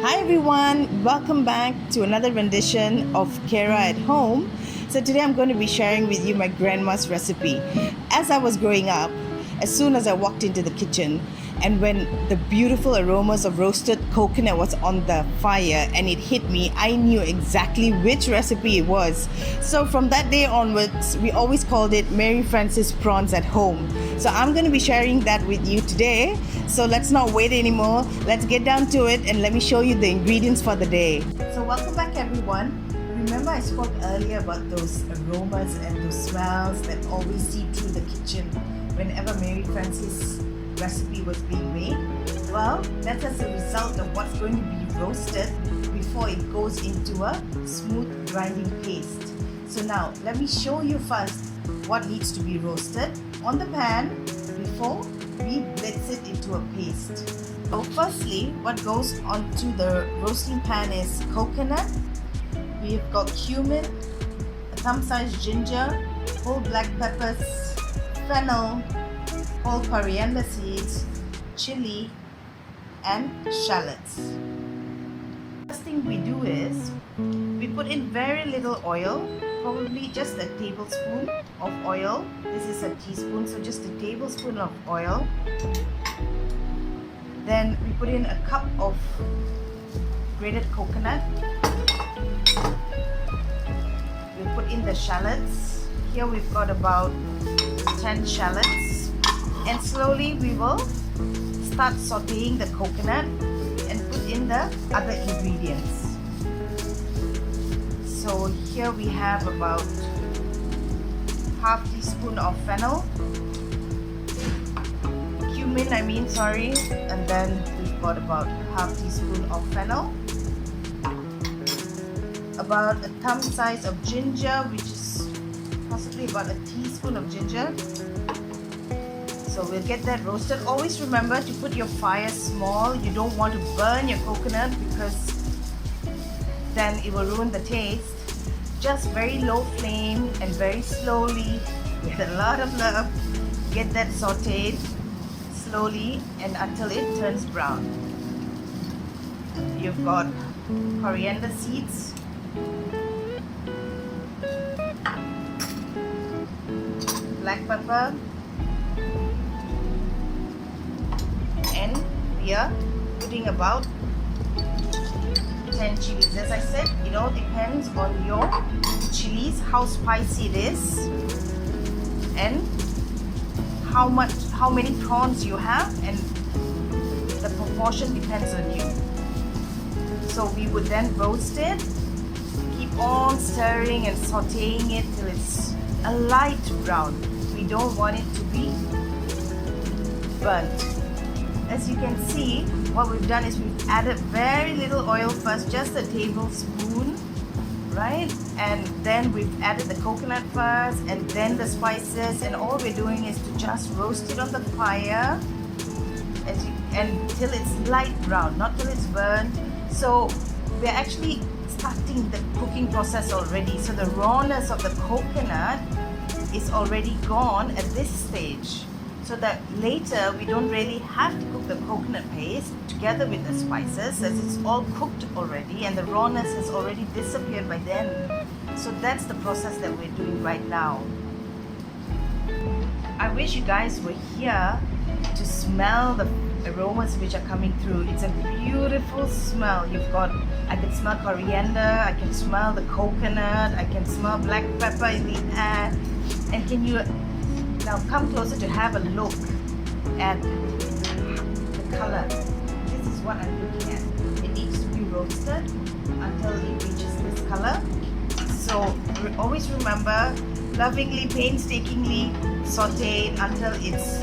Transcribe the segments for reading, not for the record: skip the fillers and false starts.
Hi everyone, welcome back to another rendition of Kara at Home. So today I'm going to be sharing with you my grandma's recipe. As I was growing up, as soon as I walked into the kitchen and when the beautiful aromas of roasted coconut was on the fire and it hit me, I knew exactly which recipe it was. So from that day onwards, we always called it Mary Frances Prawns at Home. So I'm going to be sharing that with you today. So let's not wait anymore. Let's get down to it and let me show you the ingredients for the day. So welcome back everyone. Remember I spoke earlier about those aromas and those smells that always seep through the kitchen whenever Mary Frances' recipe was being made? Well, that's as a result of what's going to be roasted before it goes into a smooth grinding paste. So now, let me show you first what needs to be roasted on the pan before we blitz it into a paste. So firstly, what goes onto the roasting pan is coconut. We've got cumin, a thumb-sized ginger, whole black peppers, fennel, whole coriander seeds, chili, and shallots. First thing we do is we put in very little oil, probably just a tablespoon of oil. This is a teaspoon, so just a tablespoon of oil. Then we put in a cup of grated coconut. We put in the shallots. Here we've got about 10 shallots, and slowly we will start sauteing the coconut and put in the other ingredients. So here we have about half teaspoon of fennel, cumin and then we've got about half teaspoon of fennel, about a thumb size of ginger, which is possibly about a teaspoon of ginger. So we'll get that roasted. Always remember to put your fire small. You don't want to burn your coconut because then it will ruin the taste. Just very low flame and very slowly, with a lot of love, get that sauteed slowly and until it turns brown. You've got coriander seeds, black pepper, and we are putting about 10 chilies. As I said, it all depends on your chilies, how spicy it is, and how many prawns you have, and the proportion depends on you. So we would then roast it, keep on stirring and sauteing it till it's a light brown. We don't want it to be burnt. As you can see, what we've done is we've added very little oil first, just a tablespoon, right? And then we've added the coconut first and then the spices, and all we're doing is to just roast it on the fire until it's light brown, not till it's burnt. So we're actually starting the cooking process already. So the rawness of the coconut is already gone at this stage, so that later we don't really have to cook the coconut paste together with the spices, as it's all cooked already and the rawness has already disappeared by then. So that's the process that we're doing right now. I wish you guys were here to smell the aromas which are coming through. It's a beautiful smell. I can smell coriander, I can smell the coconut, I can smell black pepper in the air. And can you now come closer to have a look at the color? This is what I'm looking at. It needs to be roasted until it reaches this color. So always remember, lovingly, painstakingly sauteed until it's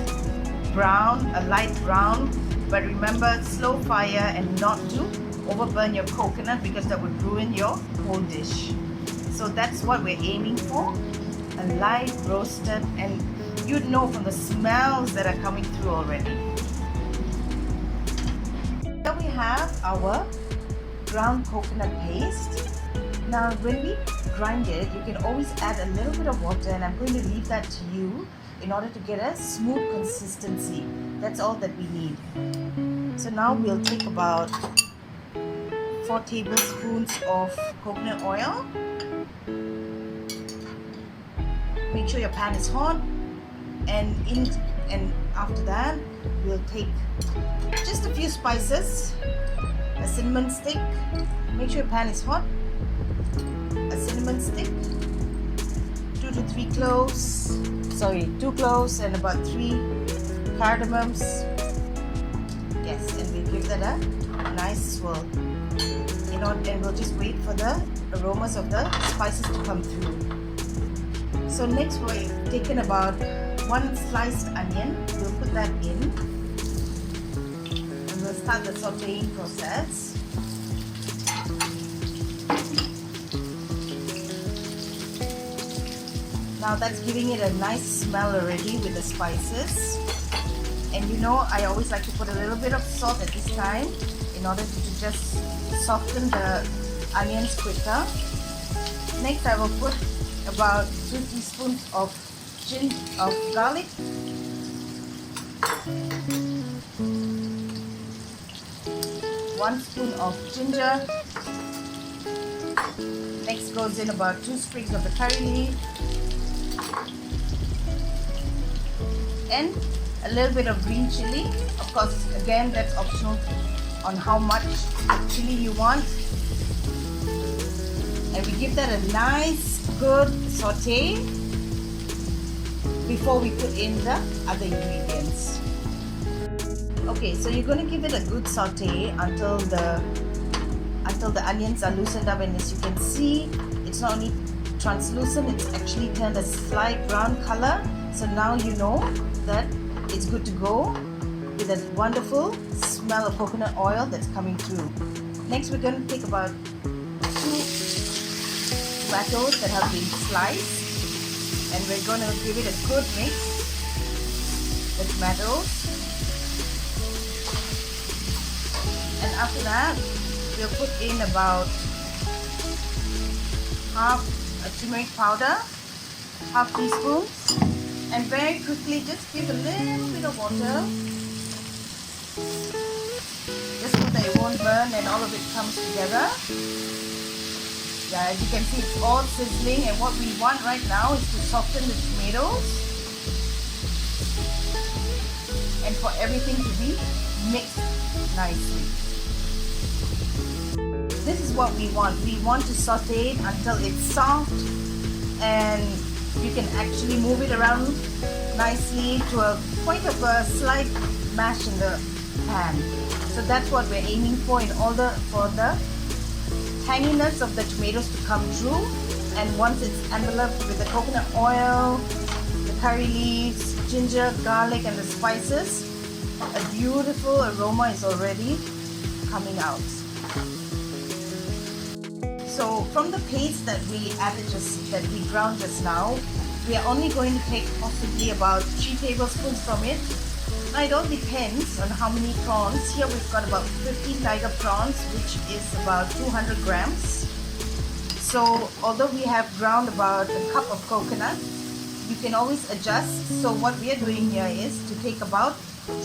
brown, a light brown. But remember, slow fire and not to overburn your coconut because that would ruin your whole dish. So that's what we're aiming for, a light roasted, and you'd know from the smells that are coming through already. Here we have our ground coconut paste. Now when we grind it, you can always add a little bit of water, and I'm going to leave that to you in order to get a smooth consistency. That's all that we need. So now we'll take about 4 tablespoons of coconut oil. Make sure your pan is hot, and after that we'll take just a few spices. A cinnamon stick. Make sure your pan is hot. A cinnamon stick. 2 to 3 cloves. 2 cloves and about 3 cardamoms. Yes, and we'll give that a nice swirl. And we'll just wait for the aromas of the spices to come through. So next we've taken about 1 sliced onion. We'll put that in. And we'll start the sauteing process. Now that's giving it a nice smell already with the spices. And I always like to put a little bit of salt at this time in order to just soften the onions quicker. Next I will put about 2 teaspoons of garlic. 1 spoon of ginger. Next goes in about 2 sprigs of the curry leaf. And a little bit of green chili. Of course, again, that's optional on how much chili you want. And we give that a nice, good saute before we put in the other ingredients. Okay, so you're going to give it a good saute until the onions are loosened up, and as you can see, it's not only translucent, it's actually turned a slight brown color. So now you know that it's good to go with that wonderful smell of coconut oil that's coming through. Next we're going to take about 2 tomatoes that have been sliced, and we're going to give it a good mix, the tomatoes. And after that we'll put in about half a turmeric powder, half teaspoon, and very quickly just give a little bit of water, just so that it won't burn and all of it comes together. Yeah, as you can see, it's all sizzling, and what we want right now is to soften the tomatoes and for everything to be mixed nicely. This is what we want. We want to saute it until it's soft, and you can actually move it around nicely to a point of a slight mash in the pan. So that's what we're aiming for in order for the tanginess of the tomatoes to come through. And once it's enveloped with the coconut oil, the curry leaves, ginger, garlic, and the spices, a beautiful aroma is already coming out. So from the paste that we ground just now, we are only going to take possibly about 3 tablespoons from it. Now it all depends on how many prawns. Here we've got about 15 tiger prawns, which is about 200 grams. So although we have ground about a cup of coconut, you can always adjust. So what we are doing here is to take about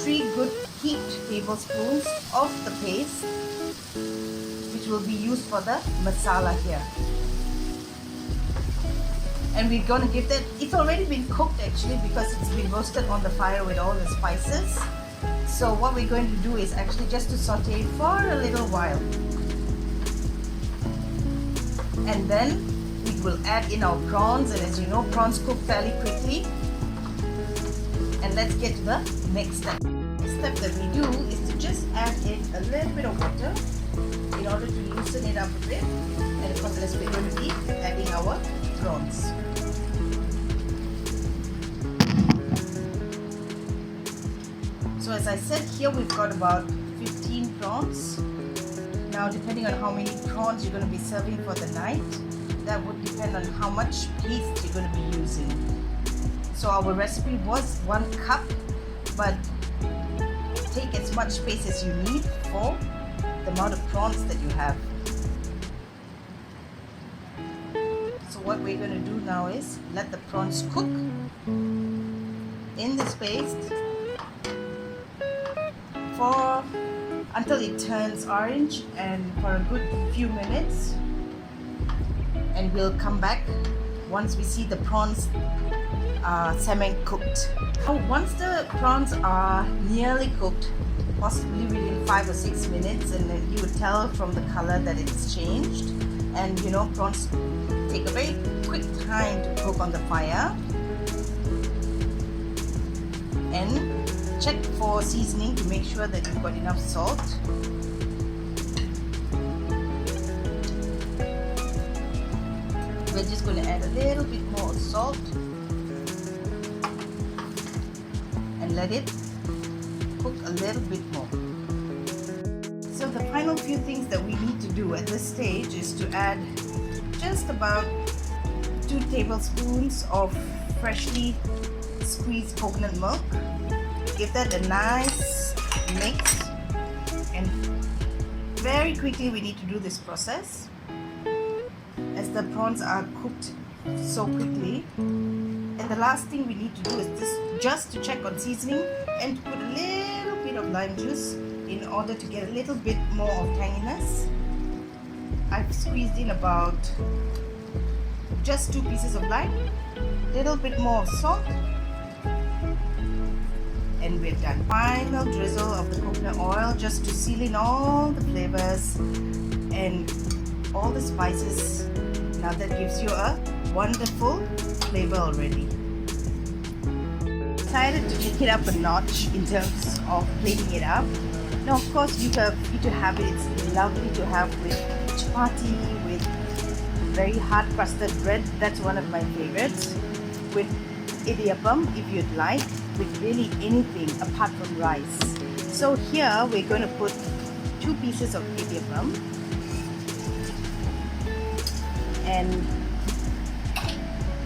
3 good heaped tablespoons of the paste, which will be used for the masala here. And we're going to give that, it's already been cooked actually because it's been roasted on the fire with all the spices. So what we're going to do is actually just to saute for a little while. And then we will add in our prawns, and as you know, prawns cook fairly quickly. And let's get to the next step. The step that we do is to just add in a little bit of water in order to loosen it up a bit. And of course, as we're going to be adding our prawns. So as I said, here we've got about 15 prawns. Now depending on how many prawns you're going to be serving for the night, that would depend on how much paste you're going to be using. So our recipe was 1 cup, but take as much paste as you need for the amount of prawns that you have. So what we're going to do now is let the prawns cook in this paste for until it turns orange and for a good few minutes, and we'll come back once we see the prawns semi-cooked. So once the prawns are nearly cooked, possibly within 5 or 6 minutes, and then you would tell from the color that it's changed. And you know, prawns take a very quick time to cook on the fire. And check for seasoning to make sure that you've got enough salt. We're just going to add a little bit more salt and let it cook a little bit more. So the final few things that we need to do at this stage is to add just about 2 tablespoons of freshly squeezed coconut milk. Give that a nice mix, and very quickly we need to do this process as the prawns are cooked so quickly. And the last thing we need to do is this, just to check on seasoning and to put a little bit of lime juice in order to get a little bit more of tanginess. I've squeezed in about just 2 pieces of lime, a little bit more of salt, and we're done. Final drizzle of the coconut oil just to seal in all the flavors and all the spices. Now that gives you a wonderful flavor already. Decided to take it up a notch in terms of plating it up. Now of course you have to have it. It's lovely to have with chapati, with very hard crusted bread. That's one of my favorites. With idiyappam if you'd like, with really anything apart from rice. So here we're going to put 2 pieces of idiyappam, and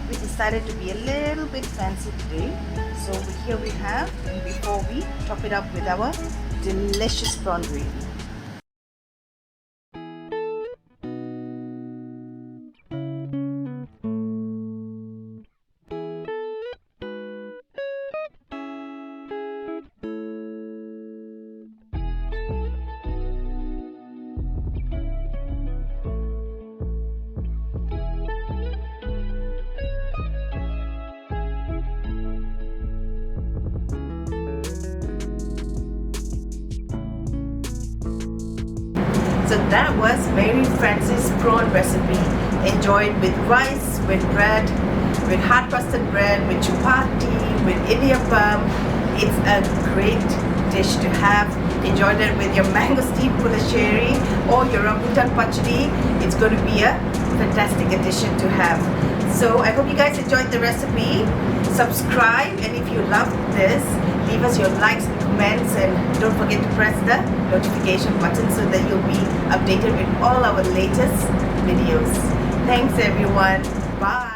we decided to be a little bit fancy today. So here we have, and before we top it up with our delicious prawn gravy. So that was Mary Frances' prawn recipe. Enjoyed with rice, with bread, with hard crusted bread, with chapati, with idiyappam. It's a great dish to have. Enjoy it with your mangosteen pulaseri or your rambutan pachadi. It's going to be a fantastic addition to have. So I hope you guys enjoyed the recipe. Subscribe, and if you loved this, leave us your likes and comments, and don't forget to press the notification button so that you'll be updated with all our latest videos. Thanks everyone. Bye.